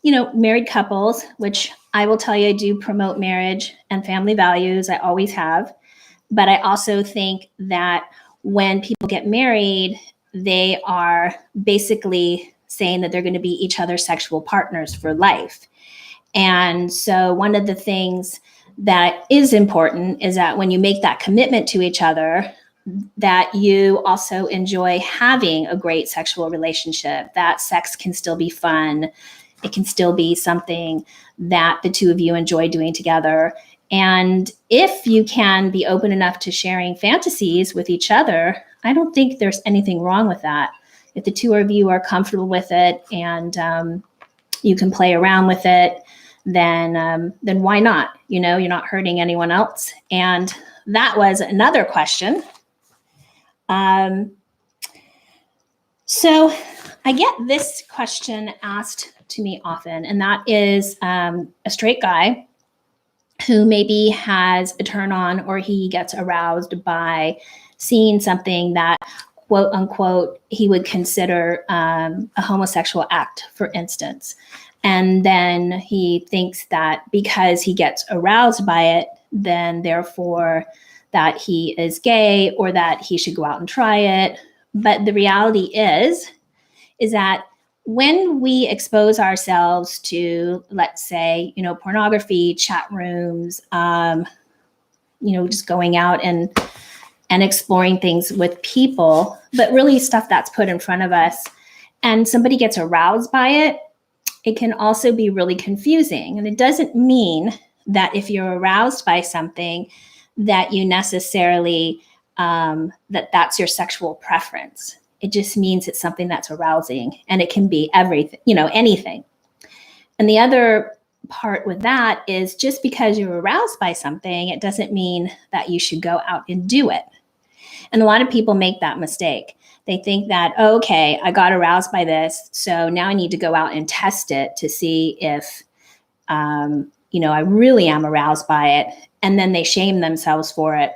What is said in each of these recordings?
married couples, which I will tell you, I do promote marriage and family values. I always have. But I also think that when people get married, they are basically saying that they're going to be each other's sexual partners for life. And so one of the things that is important is that when you make that commitment to each other, that you also enjoy having a great sexual relationship, that sex can still be fun. It can still be something that the two of you enjoy doing together. And if you can be open enough to sharing fantasies with each other, I don't think there's anything wrong with that. If the two of you are comfortable with it and you can play around with it, then why not? You're not hurting anyone else. And that was another question. So I get this question asked to me often, and that is a straight guy who maybe has a turn on or he gets aroused by seeing something that, quote unquote, he would consider a homosexual act, for instance. And then he thinks that because he gets aroused by it, then therefore that he is gay or that he should go out and try it. But the reality is that when we expose ourselves to, let's say, pornography, chat rooms, just going out and exploring things with people, but really stuff that's put in front of us, and somebody gets aroused by it, it can also be really confusing. And it doesn't mean that if you're aroused by something that you necessarily, that's your sexual preference. It just means it's something that's arousing, and it can be everything, anything. And the other part with that is just because you're aroused by something, it doesn't mean that you should go out and do it. And a lot of people make that mistake. They think that, oh, okay, I got aroused by this, so now I need to go out and test it to see if, I really am aroused by it. And then they shame themselves for it.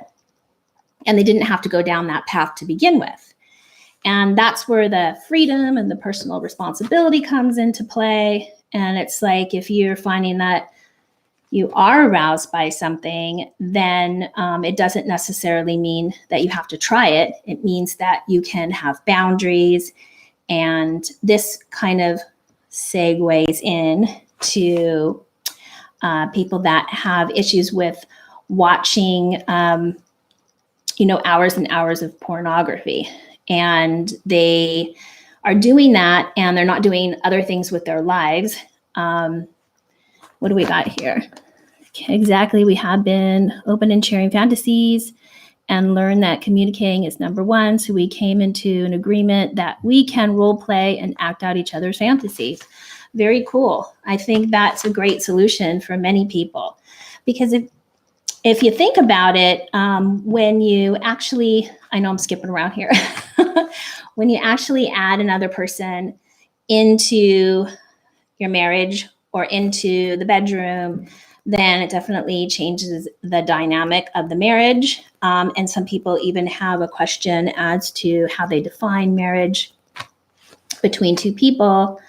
And they didn't have to go down that path to begin with. And that's where the freedom and the personal responsibility comes into play. And it's like, if you're finding that you are aroused by something, then it doesn't necessarily mean that you have to try it. It means that you can have boundaries. And this kind of segues in to people that have issues with watching, hours and hours of pornography. And they are doing that, and they're not doing other things with their lives. What do we got here? Exactly. We have been open and sharing fantasies and learned that communicating is number one. So we came into an agreement that we can role play and act out each other's fantasies. Very cool. I think that's a great solution for many people, because if you think about it, when you actually, I know I'm skipping around here, when you actually add another person into your marriage or into the bedroom, then it definitely changes the dynamic of the marriage. And some people even have a question as to how they define marriage between two people.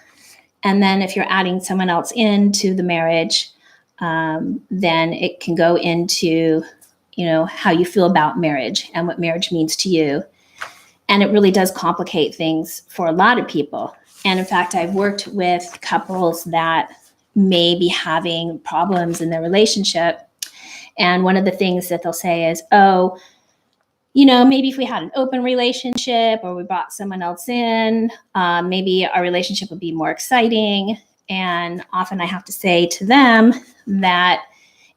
And then if you're adding someone else into the marriage, then it can go into, how you feel about marriage and what marriage means to you. And it really does complicate things for a lot of people. And in fact, I've worked with couples that may be having problems in their relationship. And one of the things that they'll say is, oh, maybe if we had an open relationship or we brought someone else in, maybe our relationship would be more exciting. And often I have to say to them that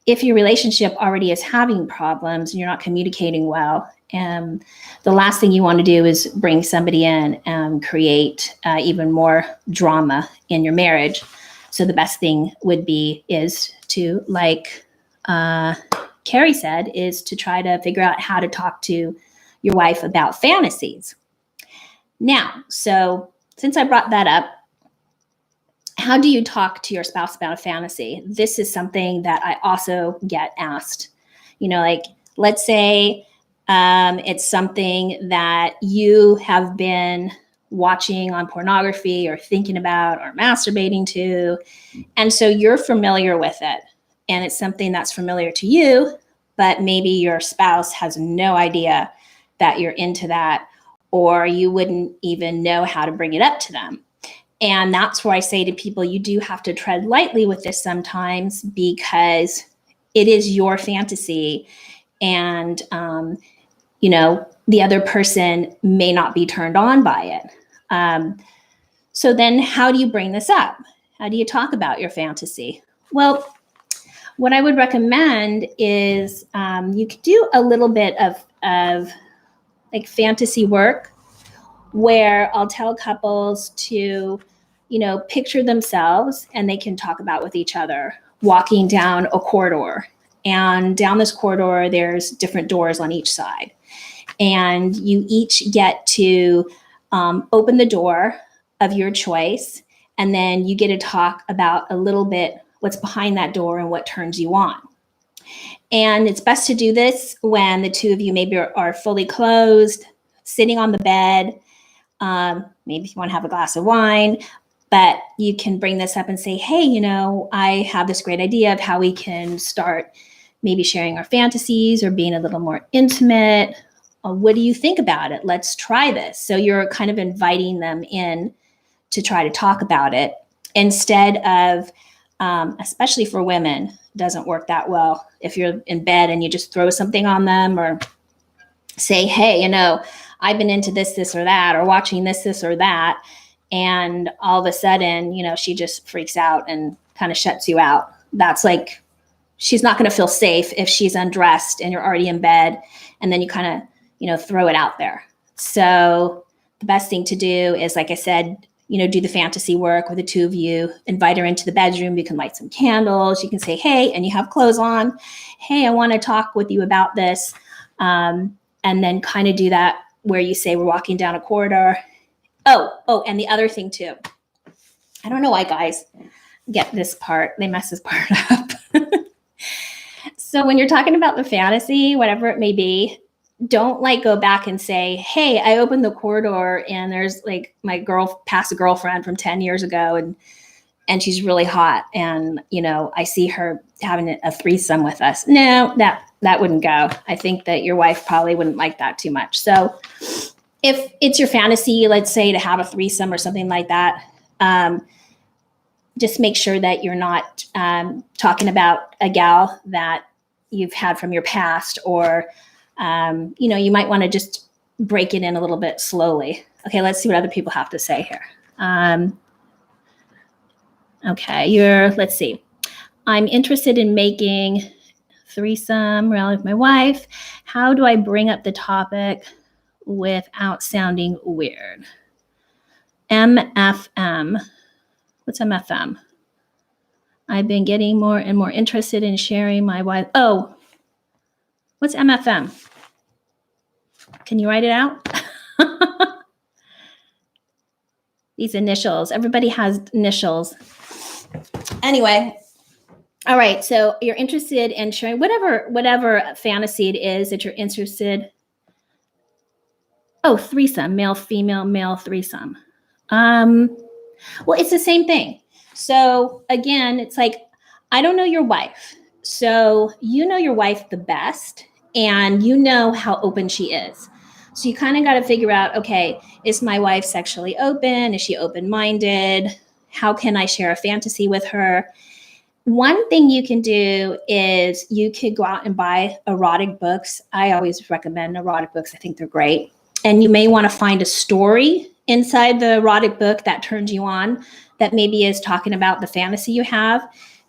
if your relationship already is having problems and you're not communicating well, the last thing you want to do is bring somebody in and create even more drama in your marriage. So the best thing is to, like Carrie said, is to try to figure out how to talk to your wife about fantasies. Now, so since I brought that up, how do you talk to your spouse about a fantasy? This is something that I also get asked. Let's say it's something that you have been watching on pornography or thinking about or masturbating to. And so you're familiar with it, and it's something that's familiar to you, but maybe your spouse has no idea that you're into that, or you wouldn't even know how to bring it up to them. And that's where I say to people, you do have to tread lightly with this sometimes, because it is your fantasy. And, the other person may not be turned on by it. So then how do you bring this up? How do you talk about your fantasy? Well, what I would recommend is you could do a little bit of like fantasy work, where I'll tell couples to, picture themselves, and they can talk about with each other walking down a corridor. And down this corridor, there's different doors on each side. And you each get to open the door of your choice. And then you get to talk about a little bit what's behind that door and what turns you on. And it's best to do this when the two of you maybe are fully clothed, sitting on the bed. Maybe if you want to have a glass of wine, but you can bring this up and say, hey, I have this great idea of how we can start maybe sharing our fantasies or being a little more intimate. What do you think about it? Let's try this. So you're kind of inviting them in to try to talk about it, instead of, especially for women, doesn't work that well if you're in bed and you just throw something on them, or say, hey, I've been into this or that, or watching this or that. And all of a sudden, she just freaks out and kind of shuts you out. That's like, she's not going to feel safe if she's undressed and you're already in bed, and then you kind of, throw it out there. So the best thing to do is, like I said, do the fantasy work with the two of you, invite her into the bedroom. You can light some candles. You can say, hey, and you have clothes on. Hey, I want to talk with you about this. And then kind of do that where you say, we're walking down a corridor. Oh, and the other thing too. I don't know why guys get this part. They mess this part up. So when you're talking about the fantasy, whatever it may be, don't go back and say, hey, I opened the corridor and there's my past girlfriend from 10 years ago, and she's really hot. And, I see her having a threesome with us. No, that wouldn't go. I think that your wife probably wouldn't like that too much. So if it's your fantasy, let's say, to have a threesome or something like that, just make sure that you're not talking about a gal that you've had from your past, or you might want to just break it in a little bit slowly. Okay, let's see what other people have to say here. Okay, let's see. I'm interested in making threesome with my wife. How do I bring up the topic without sounding weird? MFM. What's MFM? I've been getting more and more interested in sharing my wife. Oh, what's MFM? Can you write it out? These initials. Everybody has initials. Anyway, all right. So you're interested in sharing whatever fantasy it is that you're interested. Oh, threesome, male, female, male threesome. Well, it's the same thing. So again, it's like, I don't know your wife. So you know your wife the best, and you know how open she is. So you kind of got to figure out, okay, is my wife sexually open? Is she open-minded? How can I share a fantasy with her? One thing you can do is you could go out and buy erotic books. I always recommend erotic books. I think they're great. And you may want to find a story inside the erotic book that turns you on, that maybe is talking about the fantasy you have.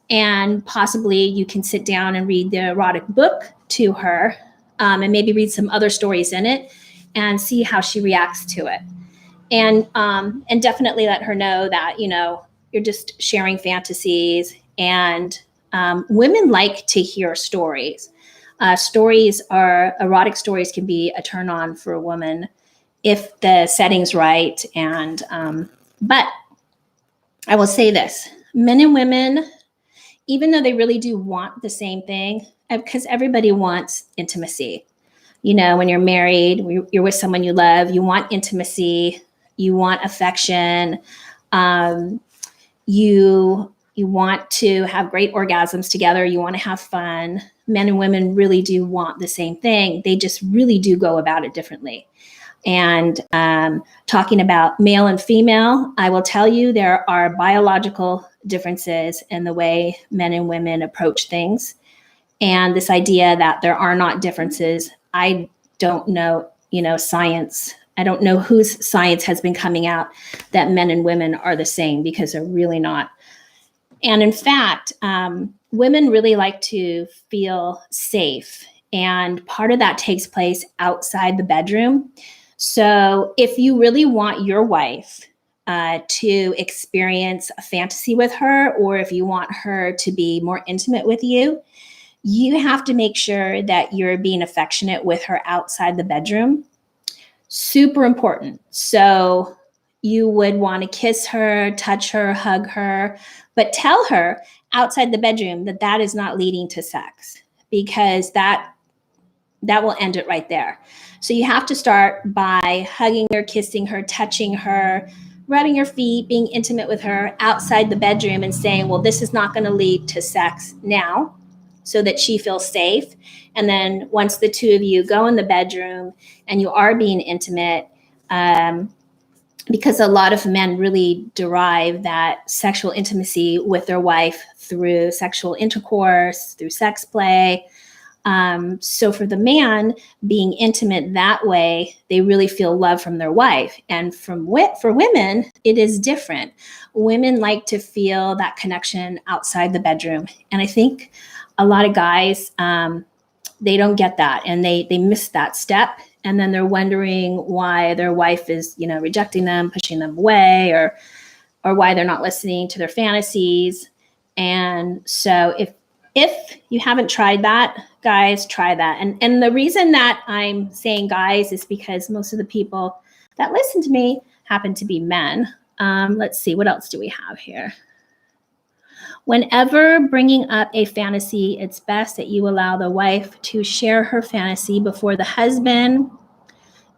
And possibly you can sit down and read the erotic book to her, and maybe read some other stories in it and see how she reacts to it. And definitely let her know that, you're just sharing fantasies. And women like to hear stories. Erotic stories can be a turn on for a woman if the setting's right. And but I will say this, men and women, even though they really do want the same thing, because everybody wants intimacy. When you're married, you're with someone you love, you want intimacy. You want affection. You want to have great orgasms together. You want to have fun. Men and women really do want the same thing. They just really do go about it differently. And talking about male and female, I will tell you there are biological differences in the way men and women approach things. And this idea that there are not differences, I don't know, science. I don't know whose science has been coming out that men and women are the same, because they're really not. And in fact, women really like to feel safe. And part of that takes place outside the bedroom. So if you really want your wife to experience a fantasy with her, or if you want her to be more intimate with you, you have to make sure that you're being affectionate with her outside the bedroom. Super important. So you would want to kiss her, touch her, hug her, but tell her outside the bedroom that that is not leading to sex, because that will end it right there. So you have to start by hugging her, kissing her, touching her, rubbing her feet, being intimate with her outside the bedroom, and saying, well, this is not going to lead to sex now, so that she feels safe. And then once the two of you go in the bedroom and you are being intimate, because a lot of men really derive that sexual intimacy with their wife through sexual intercourse, through sex play. So for the man, being intimate that way, they really feel love from their wife. And for women, it is different. Women like to feel that connection outside the bedroom. And I think a lot of guys, they don't get that, and they miss that step. And then they're wondering why their wife is, rejecting them, pushing them away, or why they're not listening to their fantasies. And so if you haven't tried that, guys, try that. And the reason that I'm saying guys is because most of the people that listen to me happen to be men. Let's see, what else do we have here? Whenever bringing up a fantasy, it's best that you allow the wife to share her fantasy before the husband.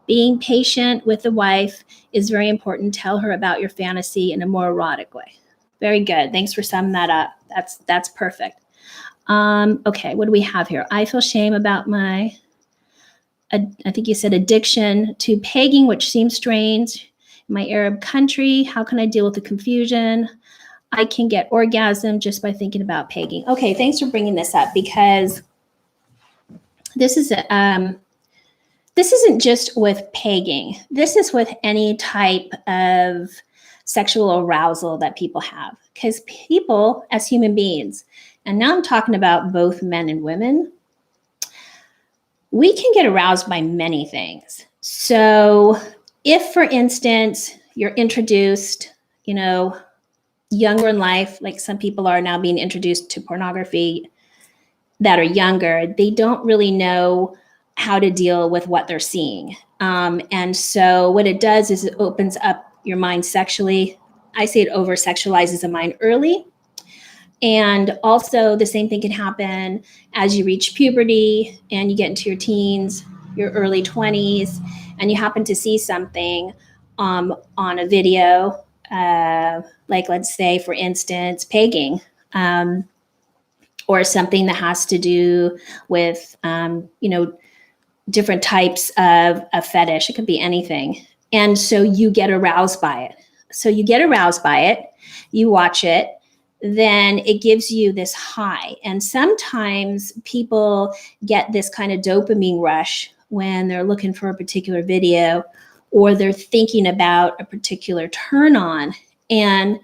Being patient with the wife is very important. Tell her about your fantasy in a more erotic way. Very good. Thanks for summing that up. That's perfect. Okay, what do we have here? I feel shame about my, I think you said, addiction to pegging, which seems strange. In my Arab country, how can I deal with the confusion? I can get orgasm just by thinking about pegging. Okay, thanks for bringing this up, because this isn't just with pegging. This is with any type of sexual arousal that people have, because people, as human beings, and now I'm talking about both men and women, we can get aroused by many things. So if, for instance, you're introduced, younger in life, like some people are now being introduced to pornography that are younger, they don't really know how to deal with what they're seeing. And so what it does is it opens up your mind sexually. I say it over-sexualizes the mind early. And also the same thing can happen as you reach puberty and you get into your teens, your early 20s, and you happen to see something on a video, like, let's say, for instance, pegging, or something that has to do with, different types of a fetish. It could be anything. And so you get aroused by it. You watch it, then it gives you this high. And sometimes people get this kind of dopamine rush when they're looking for a particular video, or they're thinking about a particular turn on. And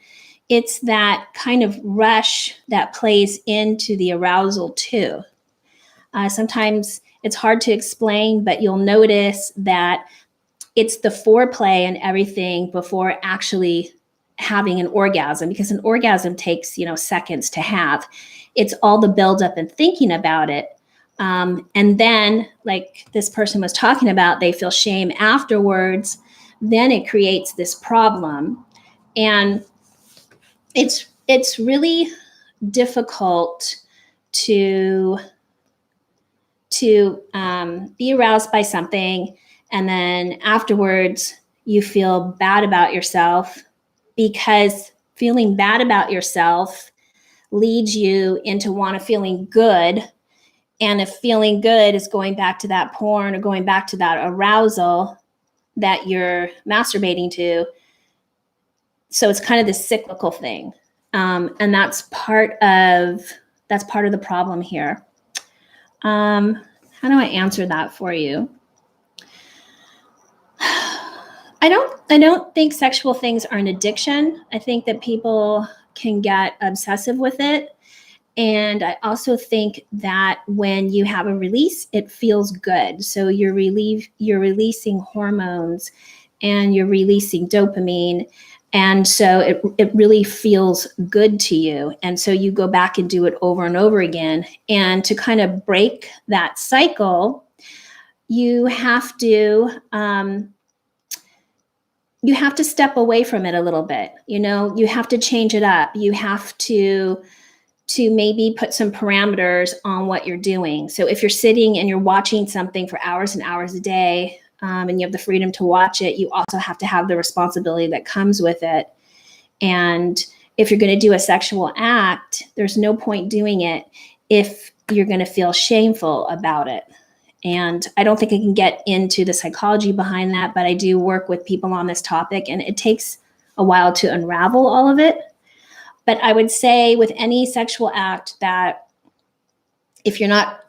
it's that kind of rush that plays into the arousal too. Sometimes it's hard to explain, but you'll notice that it's the foreplay and everything before actually having an orgasm, because an orgasm takes, seconds to have. It's all the buildup and thinking about it. And then, like this person was talking about, they feel shame afterwards. Then it creates this problem. And it's really difficult to be aroused by something, and then afterwards you feel bad about yourself, because feeling bad about yourself leads you into feeling good. And if feeling good is going back to that porn or going back to that arousal that you're masturbating to, so it's kind of this cyclical thing. And that's part of the problem here. How do I answer that for you? I don't think sexual things are an addiction. I think that people can get obsessive with it. And I also think that when you have a release, it feels good. So you're releasing hormones and you're releasing dopamine. And so it really feels good to you. And so you go back and do it over and over again. And to kind of break that cycle, you have to step away from it a little bit. You have to change it up. You have to maybe put some parameters on what you're doing. So if you're sitting and you're watching something for hours and hours a day, and you have the freedom to watch it, you also have to have the responsibility that comes with it. And if you're going to do a sexual act, there's no point doing it if you're going to feel shameful about it. And I don't think I can get into the psychology behind that, but I do work with people on this topic, and it takes a while to unravel all of it. But I would say with any sexual act that if you're not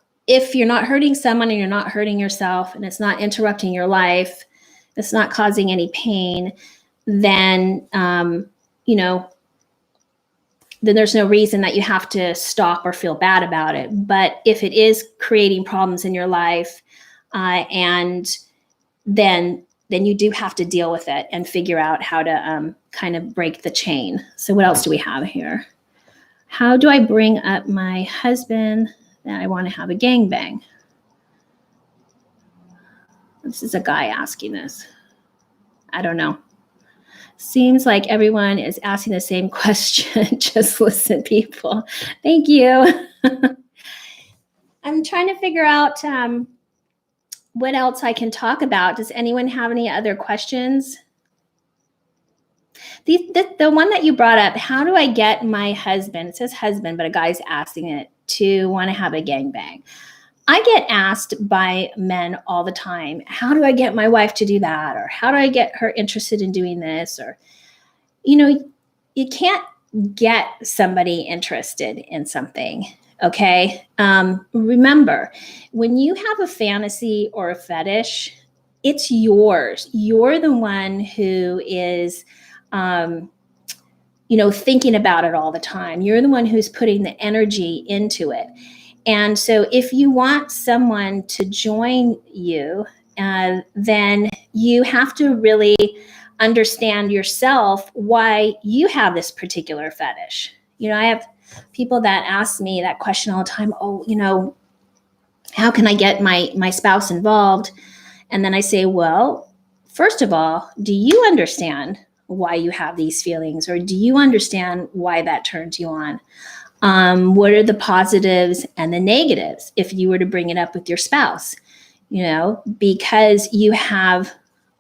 hurting someone and you're not hurting yourself, and it's not interrupting your life, it's not causing any pain, then then there's no reason that you have to stop or feel bad about it. But if it is creating problems in your life, and then you do have to deal with it and figure out how to kind of break the chain. So what else do we have here? How do I bring up my husband that I want to have a gangbang? This is a guy asking this. I don't know. Seems like everyone is asking the same question. Just listen, people. Thank you. I'm trying to figure out what else I can talk about. Does anyone have any other questions? The one that you brought up, how do I get my husband, it says husband, but a guy's asking it, to want to have a gangbang? I get asked by men all the time, how do I get my wife to do that? Or how do I get her interested in doing this? Or, you can't get somebody interested in something. Okay. Remember, when you have a fantasy or a fetish, it's yours. You're the one who is, thinking about it all the time. You're the one who's putting the energy into it. And so if you want someone to join you, then you have to really understand yourself why you have this particular fetish. I have people that ask me that question all the time. Oh, how can I get my spouse involved? And then I say, well, first of all, do you understand why you have these feelings? Or do you understand why that turns you on? What are the positives and the negatives if you were to bring it up with your spouse? Because you have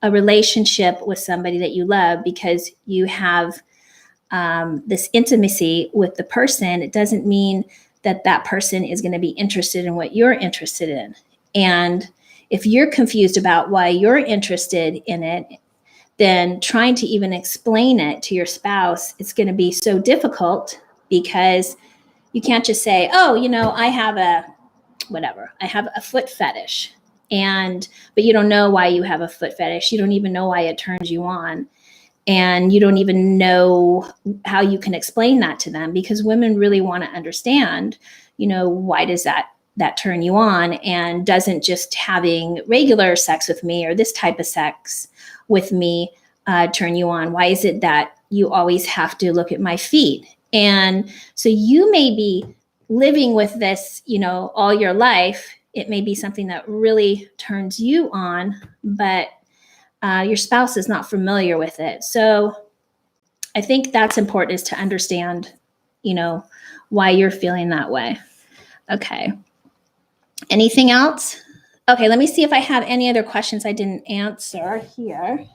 a relationship with somebody that you love, because you have this intimacy with the person, it doesn't mean that person is going to be interested in what you're interested in. And if you're confused about why you're interested in it, then trying to even explain it to your spouse, it's going to be so difficult, because you can't just say, oh, I have a foot fetish. But you don't know why you have a foot fetish. You don't even know why it turns you on. And you don't even know how you can explain that to them, because women really want to understand, why does that turn you on, and doesn't just having regular sex with me or this type of sex with me turn you on? Why is it that you always have to look at my feet? And so you may be living with this, all your life. It may be something that really turns you on, but your spouse is not familiar with it. So I think that's important, is to understand, why you're feeling that way. Okay. Anything else? Okay, let me see if I have any other questions I didn't answer here.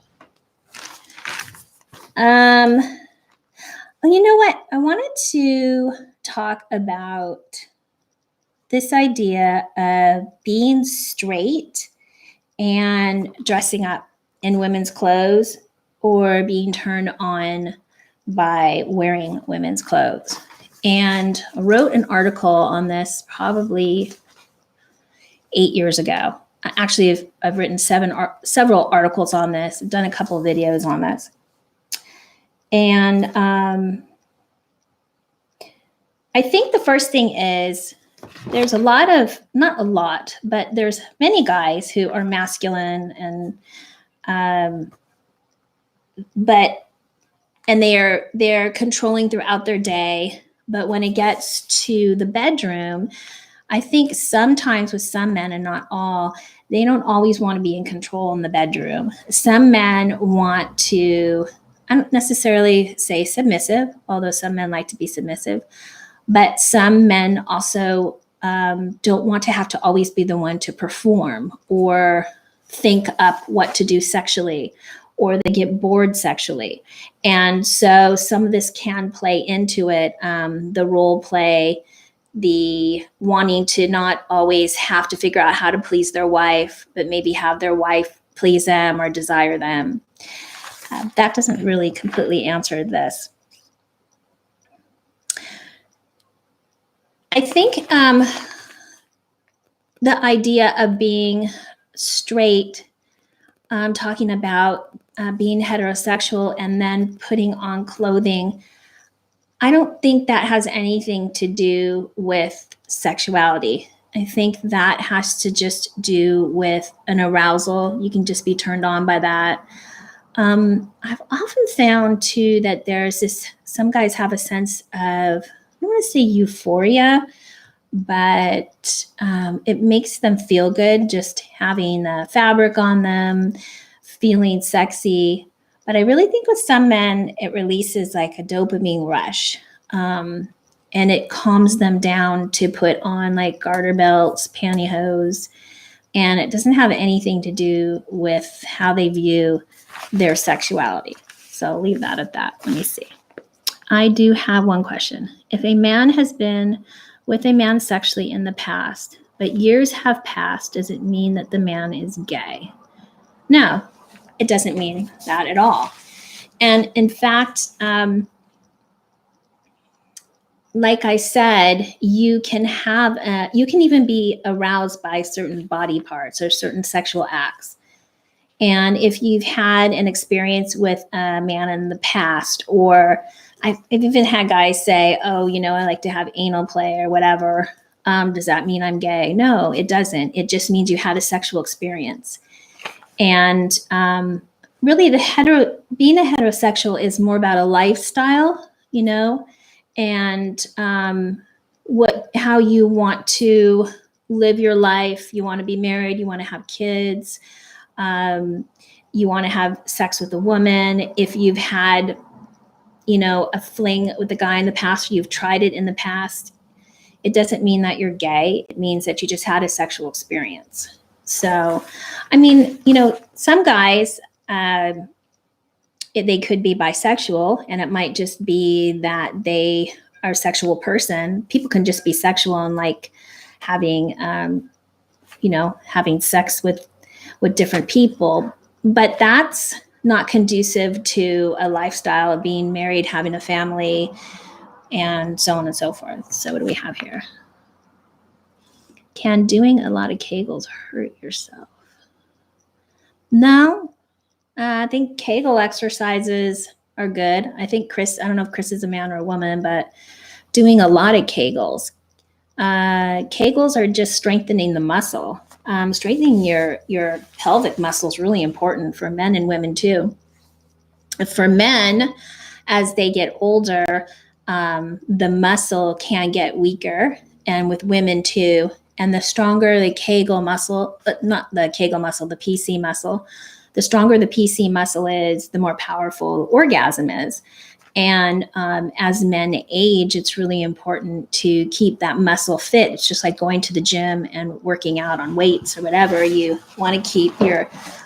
Well, you know what? I wanted to talk about this idea of being straight and dressing up in women's clothes or being turned on by wearing women's clothes. And I wrote an article on this probably 8 years ago. Actually, I've written several articles on this. I've done a couple of videos on this. And I think the first thing is there's not a lot, but there's many guys who are masculine and they're controlling throughout their day. But when it gets to the bedroom, I think sometimes with some men, and not all, they don't always want to be in control in the bedroom. Some men want to, I don't necessarily say submissive, although some men like to be submissive, but some men also don't want to have to always be the one to perform or think up what to do sexually, or they get bored sexually. And so some of this can play into it, the role play, the wanting to not always have to figure out how to please their wife, but maybe have their wife please them or desire them. That doesn't really completely answer this. I think the idea of being straight, talking about being heterosexual and then putting on clothing, I don't think that has anything to do with sexuality. I think that has to just do with an arousal. You can just be turned on by that. I've often found too that some guys have a sense of, I don't want to say euphoria, but it makes them feel good just having the fabric on them, feeling sexy. But I really think with some men, it releases like a dopamine rush. And it calms them down to put on like garter belts, pantyhose. And it doesn't have anything to do with how they view their sexuality. So I'll leave that at that. Let me see. I do have one question. If a man has been with a man sexually in the past, but years have passed, does it mean that the man is gay? No, it doesn't mean that at all. And in fact, like I said, you can even be aroused by certain body parts or certain sexual acts. And if you've had an experience with a man in the past, or I've even had guys say, oh, I like to have anal play or whatever. Does that mean I'm gay? No, it doesn't. It just means you had a sexual experience. And really being a heterosexual is more about a lifestyle, and how you want to live your life. You want to be married, you want to have kids, you want to have sex with a woman. If you've had, a fling with a guy in the past, or you've tried it in the past, it doesn't mean that you're gay. It means that you just had a sexual experience. So, some guys, they could be bisexual, and it might just be that they are a sexual person. People can just be sexual and like having, having sex with different people, but that's not conducive to a lifestyle of being married, having a family, and so on and so forth. So what do we have here? Can doing a lot of Kegels hurt yourself? No. I think Kegel exercises are good. I think I don't know if Chris is a man or a woman, but doing a lot of Kegels. Kegels are just strengthening the muscle. Strengthening your pelvic muscle is really important for men and women too. For men, as they get older, the muscle can get weaker, and with women too. And the stronger the Kegel muscle, not the Kegel muscle, the PC muscle, the stronger the PC muscle is, the more powerful orgasm is. And as men age, it's really important to keep that muscle fit. It's just like going to the gym and working out on weights or whatever. You want to keep your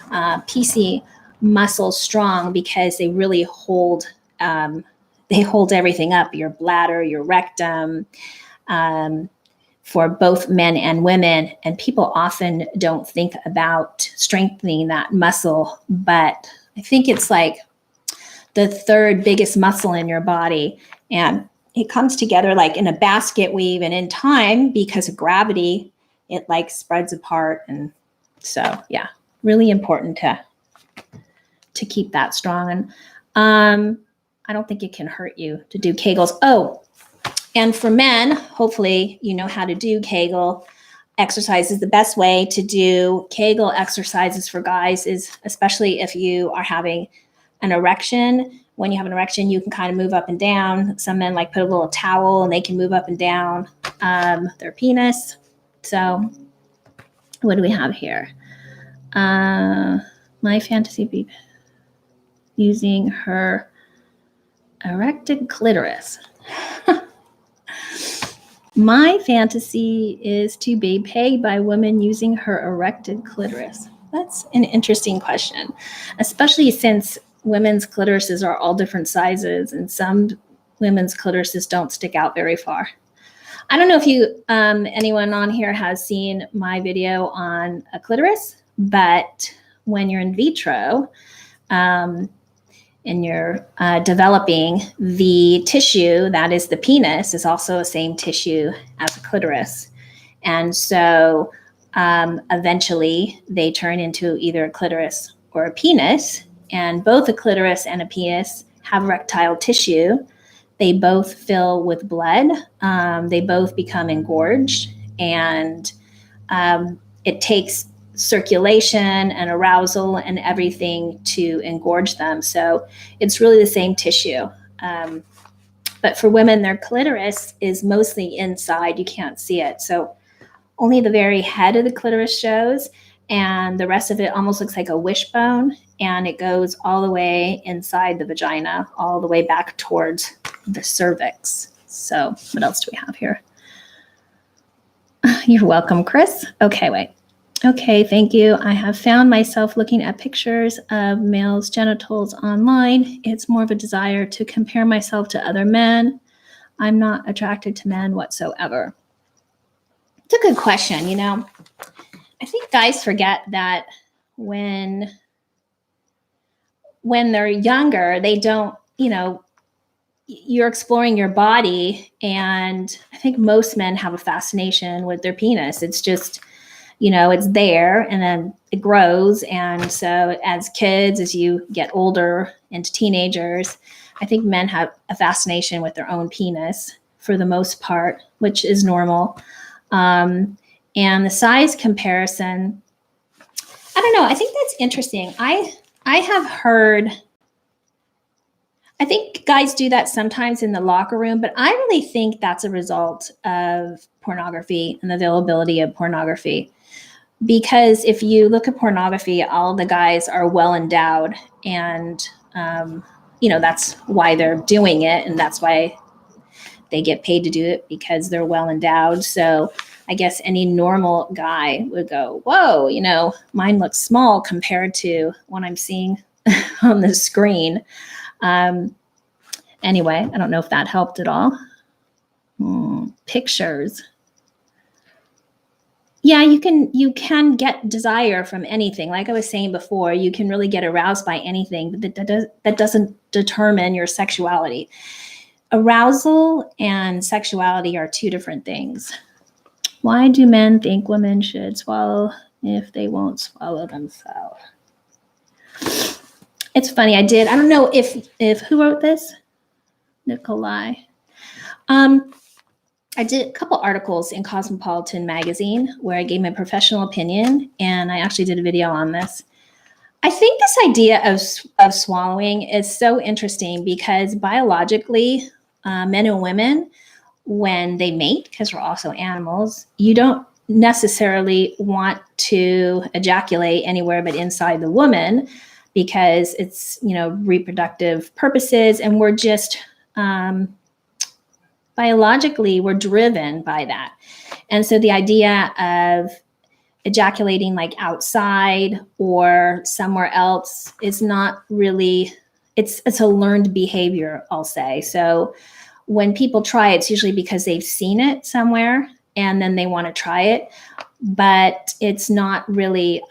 PC muscles strong because they really hold everything up, your bladder, your rectum, for both men and women. And people often don't think about strengthening that muscle, but I think it's like the third biggest muscle in your body. And it comes together like in a basket weave, and in time, because of gravity, it like spreads apart. And so, yeah, really important to keep that strong. And I don't think it can hurt you to do Kegels. Oh, and for men, hopefully you know how to do Kegel exercises. The best way to do Kegel exercises for guys is, especially if you are having an erection, when you have an erection, you can kind of move up and down. Some men like put a little towel and they can move up and down their penis. So what do we have here? My fantasy be using her erected clitoris. My fantasy is to be paid by women using her erected clitoris. That's an interesting question, especially since women's clitorises are all different sizes, and some women's clitorises don't stick out very far. I don't know if you, anyone on here has seen my video on a clitoris, but when you're in vitro, and you're developing, the tissue that is the penis is also the same tissue as a clitoris. And so eventually they turn into either a clitoris or a penis. And both a clitoris and a penis have erectile tissue. They both fill with blood. They both become engorged. And it takes circulation and arousal and everything to engorge them. So it's really the same tissue. But for women, their clitoris is mostly inside. You can't see it. So only the very head of the clitoris shows, and the rest of it almost looks like a wishbone, and it goes all the way inside the vagina, all the way back towards the cervix. So what else do we have here? You're welcome, Chris. Okay, wait. Okay, thank you. I have found myself looking at pictures of males' genitals online. It's more of a desire to compare myself to other men. I'm not attracted to men whatsoever. It's a good question. You know, I think guys forget that when they're younger, they don't, you know, you're exploring your body. And I think most men have a fascination with their penis. It's just, you know, it's there and then it grows. And so as kids, as you get older into teenagers, I think men have a fascination with their own penis for the most part, which is normal. And the size comparison, I don't know. I think that's interesting. I have heard, I think guys do that sometimes in the locker room, but I really think that's a result of pornography and the availability of pornography. Because if you look at pornography, all the guys are well endowed, and you know, that's why they're doing it, and that's why they get paid to do it, because they're well endowed. So I guess any normal guy would go, whoa, you know, mine looks small compared to what I'm seeing on the screen. Anyway, I don't know if that helped at all. Pictures. Yeah, you can get desire from anything. Like I was saying before, you can really get aroused by anything, but that doesn't determine your sexuality. Arousal and sexuality are two different things. Why do men think women should swallow if they won't swallow themselves? It's funny. I don't know if who wrote this? Nikolai. I did a couple articles in Cosmopolitan magazine where I gave my professional opinion, and I actually did a video on this. I think this idea of swallowing is so interesting because biologically, men and women, when they mate, because we're also animals, you don't necessarily want to ejaculate anywhere but inside the woman, because it's, you know, reproductive purposes, and we're just biologically, we're driven by that. And so the idea of ejaculating like outside or somewhere else is not really, it's a learned behavior, I'll say. So when people try, it's usually because they've seen it somewhere and then they want to try it, but it's not really,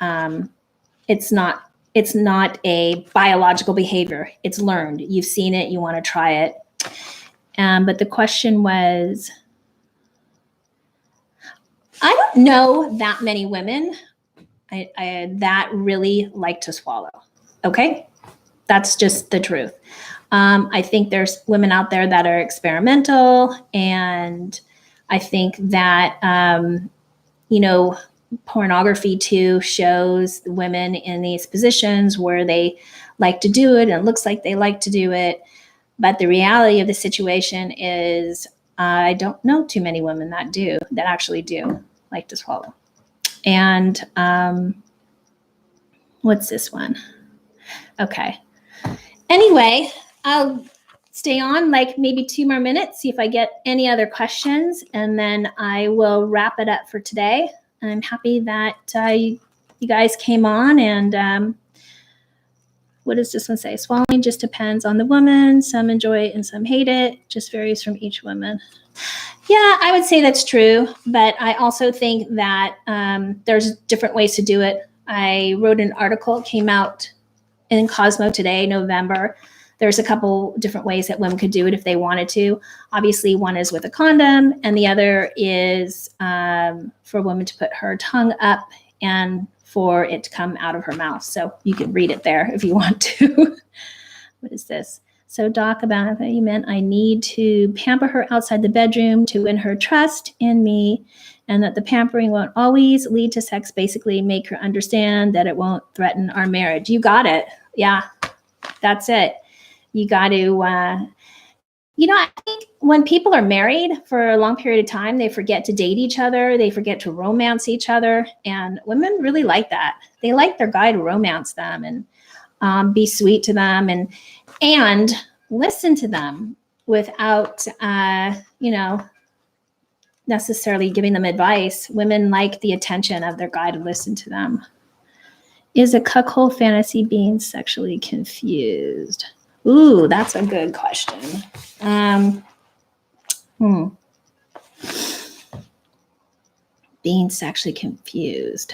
it's not a biological behavior. It's learned. You've seen it, you want to try it. But the question was, I don't know that many women that really like to swallow. Okay? That's just the truth. I think there's women out there that are experimental, and I think that, pornography too shows women in these positions where they like to do it and it looks like they like to do it. But the reality of the situation is I don't know too many women that actually do like to swallow. And what's this one? Okay. Anyway, I'll stay on like maybe 2 more minutes, see if I get any other questions, and then I will wrap it up for today. I'm happy that you guys came on. And what does this one say? Swallowing just depends on the woman. Some enjoy it and some hate it. Just varies from each woman. Yeah, I would say that's true. But I also think that there's different ways to do it. I wrote an article, it came out in Cosmo today, November. There's a couple different ways that women could do it if they wanted to. Obviously, one is with a condom, and the other is for a woman to put her tongue up and for it to come out of her mouth. So you can read it there if you want to. What is this? So Doc, about that you meant I need to pamper her outside the bedroom to win her trust in me, and that the pampering won't always lead to sex, basically make her understand that it won't threaten our marriage. You got it. Yeah, that's it. You got to, I think when people are married for a long period of time, they forget to date each other. They forget to romance each other. And women really like that. They like their guy to romance them and be sweet to them and listen to them without, necessarily giving them advice. Women like the attention of their guy to listen to them. Is a cuckold fantasy being sexually confused? Ooh, that's a good question. Being sexually confused.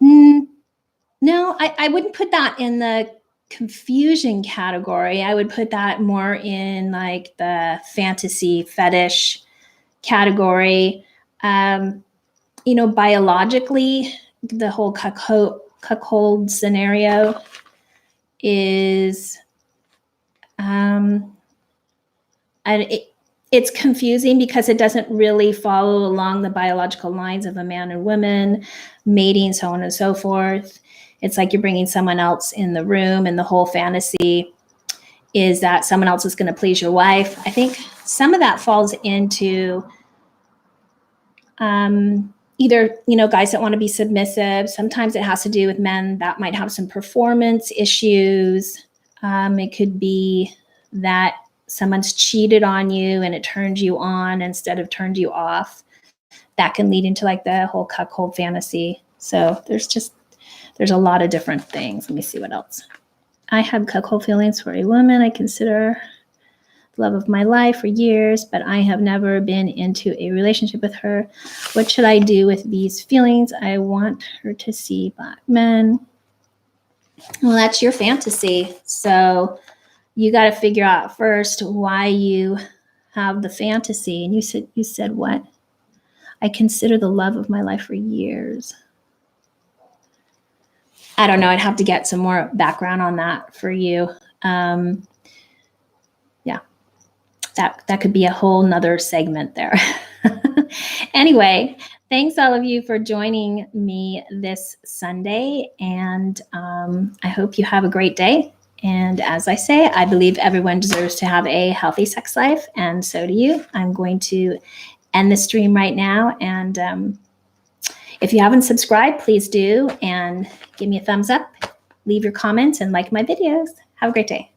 No, I wouldn't put that in the confusion category. I would put that more in like the fantasy fetish category. Biologically, the whole cuckold scenario is, it's confusing because it doesn't really follow along the biological lines of a man and woman, mating, so on and so forth. It's like you're bringing someone else in the room, and the whole fantasy is that someone else is going to please your wife. I think some of that falls into either, guys that want to be submissive. Sometimes it has to do with men that might have some performance issues. It could be that someone's cheated on you and it turned you on instead of turned you off. That can lead into like the whole cuckold fantasy. So there's a lot of different things. Let me see what else. I have cuckold feelings for a woman I consider the love of my life for years, but I have never been into a relationship with her. What should I do with these feelings? I want her to see black men. Well, that's your fantasy. So you got to figure out first why you have the fantasy. And you said what? I consider the love of my life for years. I don't know. I'd have to get some more background on that for you. That could be a whole nother segment there. Anyway, thanks all of you for joining me this Sunday. And I hope you have a great day. And as I say, I believe everyone deserves to have a healthy sex life. And so do you. I'm going to end the stream right now. And if you haven't subscribed, please do. And give me a thumbs up, leave your comments, and like my videos. Have a great day.